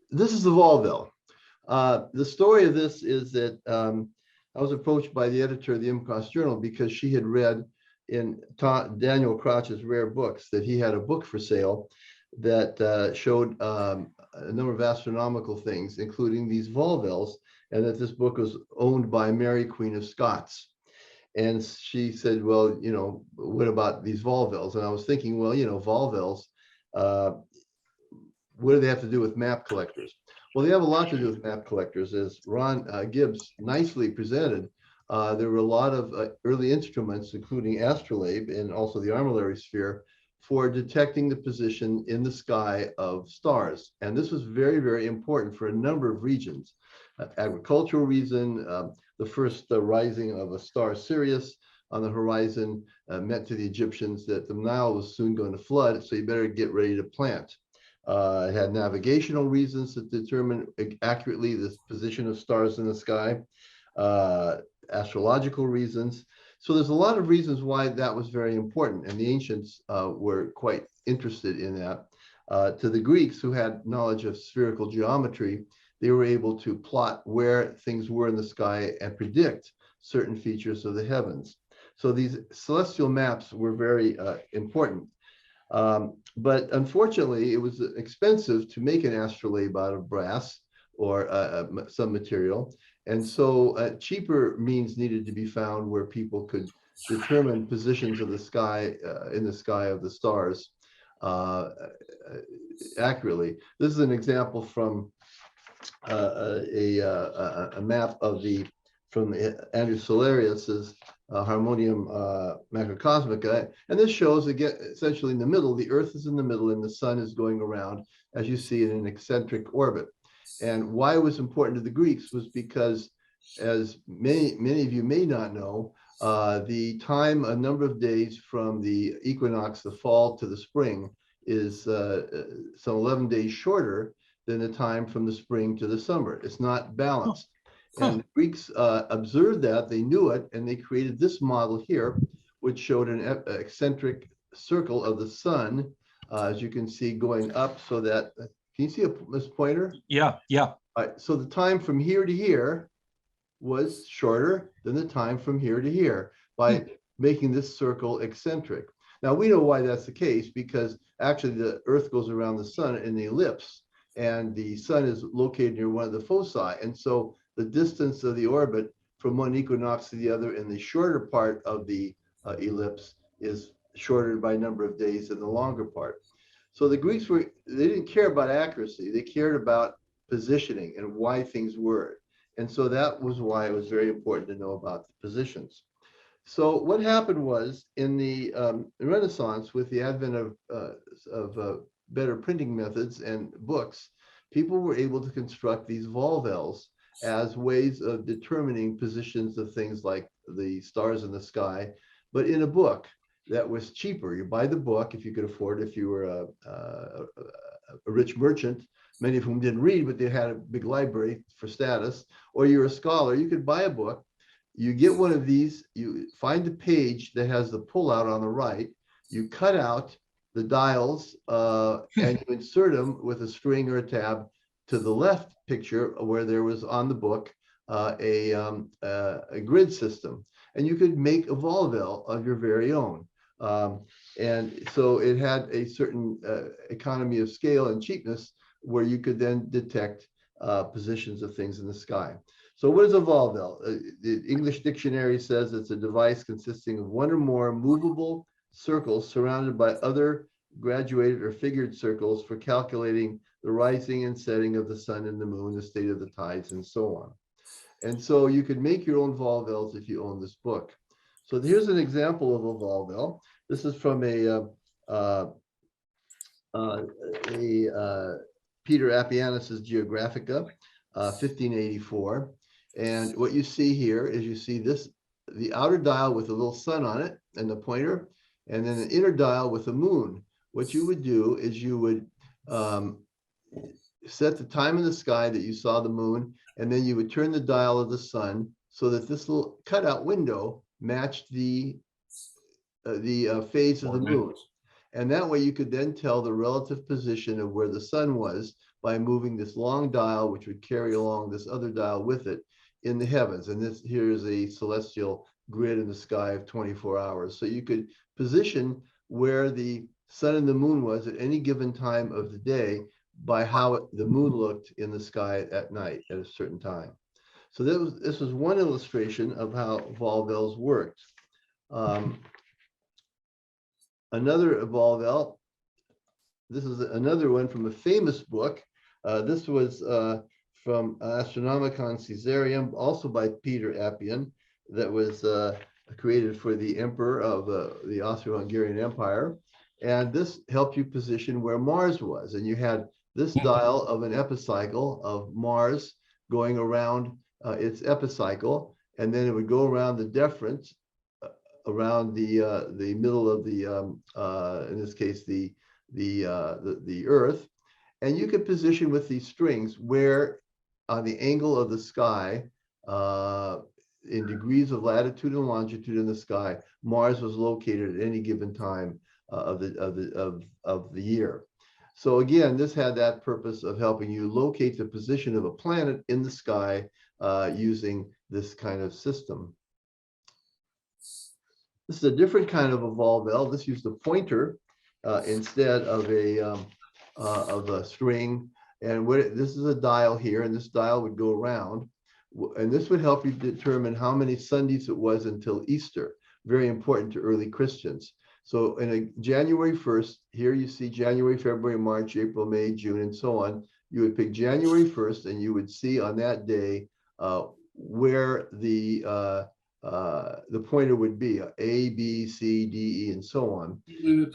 This is the Volville. The story of this is that I was approached by the editor of the IMCOS Journal because she had read in Daniel Crouch's rare books that he had a book for sale that showed a number of astronomical things, including these Volvilles, and that this book was owned by Mary, Queen of Scots. And she said, well, what about these Volvilles? And I was thinking, well, Volvilles, uh, what do they have to do with map collectors? Well, they have a lot to do with map collectors, as Ron Gibbs nicely presented. There were a lot of early instruments, including astrolabe and also the armillary sphere, for detecting the position in the sky of stars. And this was very, very important for a number of regions. Agricultural reason, the first rising of a star Sirius on the horizon meant to the Egyptians that the Nile was soon going to flood, so you better get ready to plant. It had navigational reasons to determine accurately the position of stars in the sky, astrological reasons. So there's a lot of reasons why that was very important, and the ancients were quite interested in that. To the Greeks, who had knowledge of spherical geometry, they were able to plot where things were in the sky and predict certain features of the heavens. So these celestial maps were very important. But unfortunately, it was expensive to make an astrolabe out of brass or some material. And so cheaper means needed to be found where people could determine positions of the sky, in the sky of the stars accurately. This is an example from a map of from Andrew Solarius's Harmonium Macrocosmica. And this shows, again, essentially in the middle, the Earth is in the middle and the sun is going around, as you see, in an eccentric orbit. And why it was important to the Greeks was because, as many of you may not know, the time, a number of days from the equinox, the fall, to the spring is some 11 days shorter than the time from the spring to the summer. It's not balanced. And the Greeks observed that, they knew it, and they created this model here, which showed an eccentric circle of the sun, as you can see, going up, so that, can you see this pointer? Yeah, yeah. All right, so the time from here to here was shorter than the time from here to here by making this circle eccentric. Now, we know why that's the case, because actually the Earth goes around the sun in the ellipse, and the sun is located near one of the foci. And so the distance of the orbit from one equinox to the other in the shorter part of the ellipse is shorter by a number of days than the longer part. So the Greeks they didn't care about accuracy. They cared about positioning and why things were. And so that was why it was very important to know about the positions. So what happened was, in the Renaissance, with the advent of better printing methods and books, people were able to construct these volvelles as ways of determining positions of things like the stars in the sky, but in a book that was cheaper. You buy the book if you could afford it, if you were a rich merchant, many of whom didn't read, but they had a big library for status, or you're a scholar, you could buy a book. You get one of these, you find the page that has the pullout on the right, you cut out the dials and you insert them with a string or a tab to the left picture where there was on the book a grid system. And you could make a Volvelle of your very own. And so it had a certain economy of scale and cheapness where you could then detect positions of things in the sky. So what is a Volvelle? The English dictionary says it's a device consisting of one or more movable circles surrounded by other graduated or figured circles for calculating the rising and setting of the sun and the moon, the state of the tides, and so on. And so you could make your own Volvelles if you own this book. So here's an example of a Volvelle. This is from Peter Appianus's Geographica, 1584. And what you see here is you see this, the outer dial with a little sun on it and the pointer, and then an inner dial with a moon. What you would do is you would set the time in the sky that you saw the moon, and then you would turn the dial of the sun so that this little cutout window matched the phase of the moon. And that way you could then tell the relative position of where the sun was by moving this long dial, which would carry along this other dial with it in the heavens. And this here is a celestial grid in the sky of 24 hours. So you could position where the sun and the moon was at any given time of the day by how the moon looked in the sky at night at a certain time. So this was one illustration of how Volvels worked. Another Volvel, this is another one from a famous book. This was from Astronomicon Caesarium, also by Peter Appian, that was created for the emperor of the Austro-Hungarian Empire. And this helped you position where Mars was. And you had this dial of an epicycle of Mars going around its epicycle, and then it would go around the deferent around the middle of the in this case the Earth, and you could position with these strings where on the angle of the sky in degrees of latitude and longitude in the sky Mars was located at any given time of the year. So again, this had that purpose of helping you locate the position of a planet in the sky using this kind of system. This is a different kind of a Volvel. This used a pointer instead of a string. And this is a dial here, and this dial would go around. And this would help you determine how many Sundays it was until Easter. Very important to early Christians. So in a January 1st, here you see January, February, March, April, May, June, and so on. You would pick January 1st, and you would see on that day where the pointer would be A, B, C, D, E, and so on.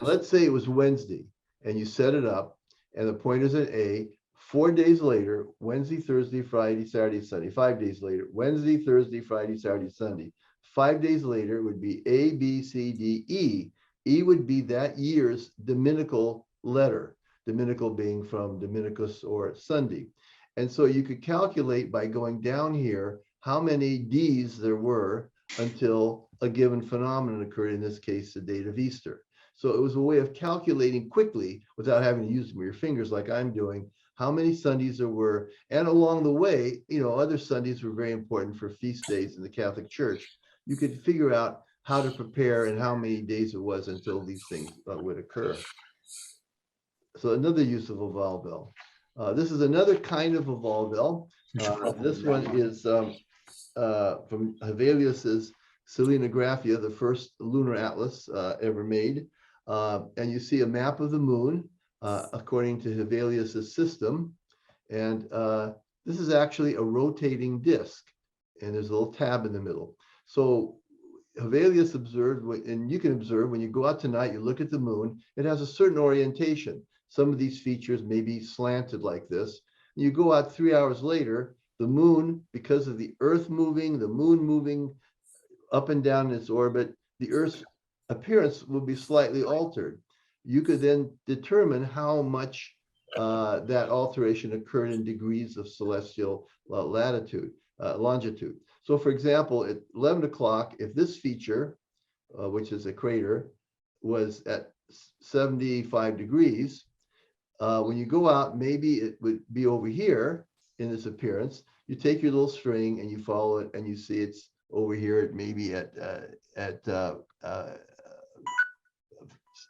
Let's say it was Wednesday, and you set it up, and the pointer's at A. 4 days later, Wednesday, Thursday, Friday, Saturday, Sunday. 5 days later, Wednesday, Thursday, Friday, Saturday, Sunday. 5 days later, it would be A, B, C, D, E. E would be that year's Dominical letter, Dominical being from Dominicus or Sunday. And so you could calculate by going down here how many D's there were until a given phenomenon occurred, in this case, the date of Easter. So it was a way of calculating quickly without having to use your fingers like I'm doing, how many Sundays there were. And along the way, other Sundays were very important for feast days in the Catholic Church. You could figure out how to prepare and how many days it was until these things would occur. So another use of a Volvel. This is another kind of a Volvel. This one is from Hevelius's Selenographia, the first lunar atlas ever made. And you see a map of the moon according to Hevelius's system. And this is actually a rotating disk. And there's a little tab in the middle. So Hevelius observed, and you can observe when you go out tonight, you look at the moon, it has a certain orientation. Some of these features may be slanted like this. You go out 3 hours later, the moon, because of the Earth moving, the moon moving up and down in its orbit, the Earth's appearance will be slightly altered. You could then determine how much that alteration occurred in degrees of celestial longitude. So for example, at 11 o'clock, if this feature, which is a crater, was at 75 degrees, when you go out, maybe it would be over here in this appearance. You take your little string and you follow it, and you see it's over here at maybe at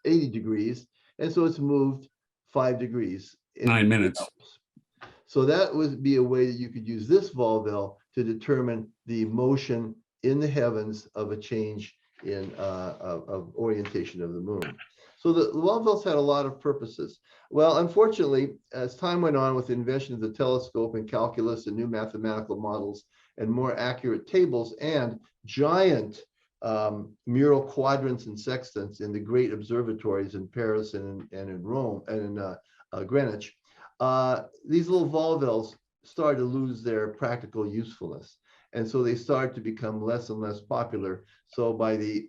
80 degrees. And so it's moved 5 degrees. 9 minutes. So that would be a way that you could use this Volvel to determine the motion in the heavens of a change in of orientation of the moon. So the Volvels had a lot of purposes. Well, unfortunately, as time went on with the invention of the telescope and calculus and new mathematical models and more accurate tables and giant mural quadrants and sextants in the great observatories in Paris and in Rome and in Greenwich, these little Volvels started to lose their practical usefulness. And so they started to become less and less popular. So by the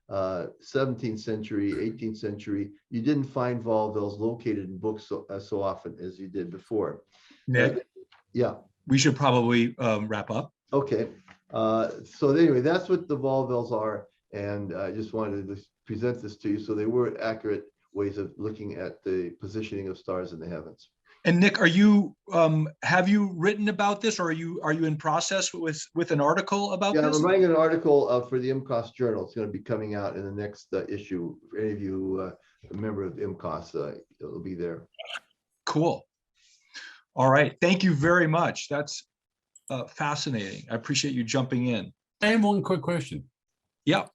17th century, 18th century, you didn't find Volvels located in books so often as you did before. Nick, yeah. We should probably wrap up. Okay. So anyway, that's what the Volvels are. And I just wanted to present this to you. So they were accurate ways of looking at the positioning of stars in the heavens. And Nick, have you written about this, or are you in process with an article about Yeah, this? I'm writing an article for the IMCOS Journal. It's going to be coming out in the next issue. For any of you a member of IMCOS, it'll be there. Cool. All right. Thank you very much. That's fascinating. I appreciate you jumping in. I have one quick question. Yeah.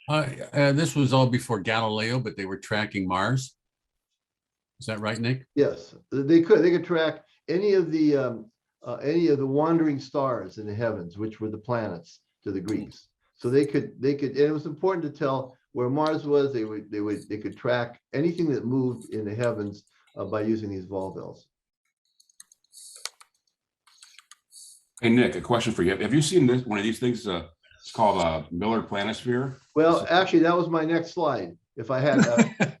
This was all before Galileo, but they were tracking Mars. Is that right, Nick? Yes, they could track any of the wandering stars in the heavens, which were the planets to the Greeks. So they could, and it was important to tell where Mars was. They could track anything that moved in the heavens by using these volvels. Hey, Nick, a question for you. Have you seen this, one of these things? It's called a Miller Planisphere. Well, actually, that was my next slide. If I had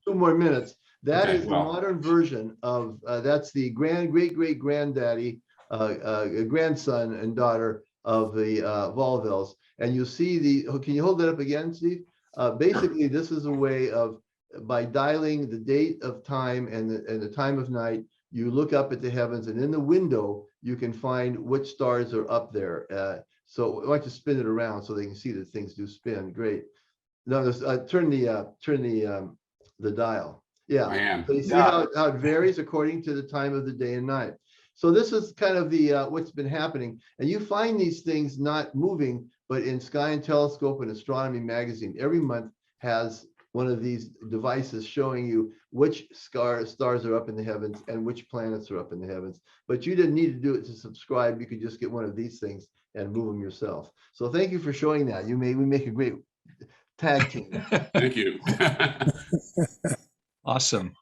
2 more minutes, that is the modern version of that's the great granddaddy, grandson and daughter of the volvels. And you see the. Can you hold that up again, Steve? Basically, this is a way of, by dialing the date of time and the time of night, you look up at the heavens, and in the window you can find which stars are up there. So I want to spin it around so they can see that things do spin. Great. No, turn the dial. Yeah. I am. So you see how it varies according to the time of the day and night. So this is kind of the what's been happening, and you find these things not moving, but in Sky and Telescope and Astronomy magazine, every month has one of these devices showing you which stars are up in the heavens and which planets are up in the heavens. But you didn't need to do it to subscribe. You could just get one of these things and move them yourself. So thank you for showing that. We make a great tag team. Thank you. Awesome.